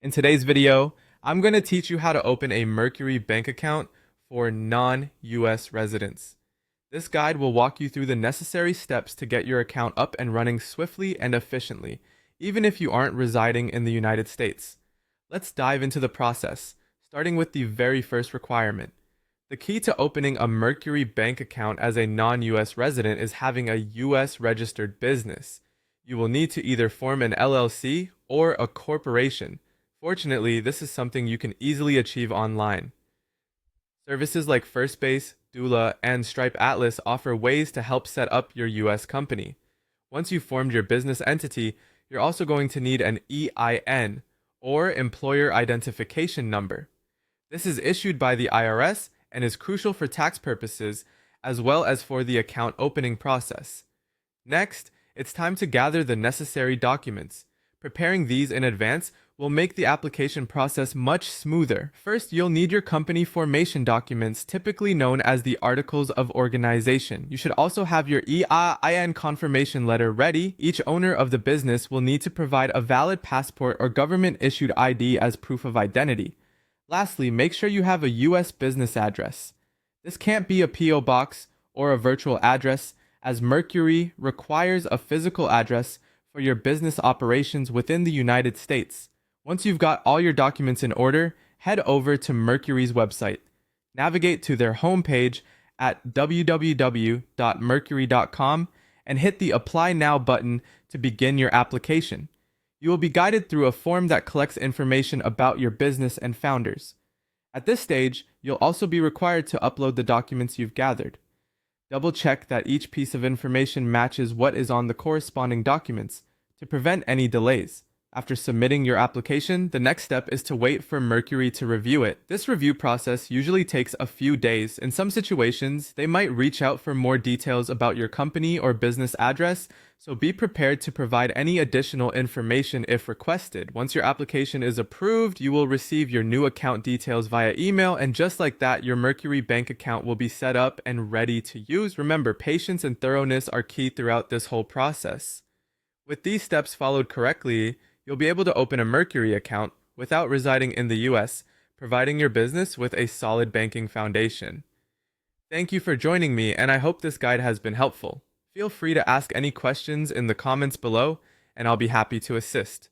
In today's video, I'm going to teach you how to open a Mercury Bank account for non-US residents. This guide will walk you through the necessary steps to get your account up and running swiftly and efficiently, even if you aren't residing in the United States. Let's dive into the process, starting with the very first requirement. The key to opening a Mercury Bank account as a non-US resident is having a US registered business. You will need to either form an LLC or a corporation. Fortunately, this is something you can easily achieve online. Services like Firstbase, Doula, and Stripe Atlas offer ways to help set up your US company. Once you've formed your business entity, you're also going to need an EIN, or Employer Identification Number. This is issued by the IRS and is crucial for tax purposes as well as for the account opening process. Next, it's time to gather the necessary documents. Preparing these in advance will make the application process much smoother. First, you'll need your company formation documents, typically known as the Articles of Organization. You should also have your EIN confirmation letter ready. Each owner of the business will need to provide a valid passport or government-issued ID as proof of identity. Lastly, make sure you have a US business address. This can't be a PO box or a virtual address, as Mercury requires a physical address for your business operations within the United States. Once you've got all your documents in order, head over to Mercury's website. Navigate to their homepage at www.mercury.com and hit the Apply Now button to begin your application. You will be guided through a form that collects information about your business and founders. At this stage, you'll also be required to upload the documents you've gathered. Double check that each piece of information matches what is on the corresponding documents to prevent any delays. After submitting your application, the next step is to wait for Mercury to review it. This review process usually takes a few days. In some situations, they might reach out for more details about your company or business address, so be prepared to provide any additional information if requested. Once your application is approved, you will receive your new account details via email, and just like that, your Mercury Bank account will be set up and ready to use. Remember, patience and thoroughness are key throughout this whole process. With these steps followed correctly, you'll be able to open a Mercury account without residing in the US, providing your business with a solid banking foundation. Thank you for joining me, and I hope this guide has been helpful. Feel free to ask any questions in the comments below, and I'll be happy to assist.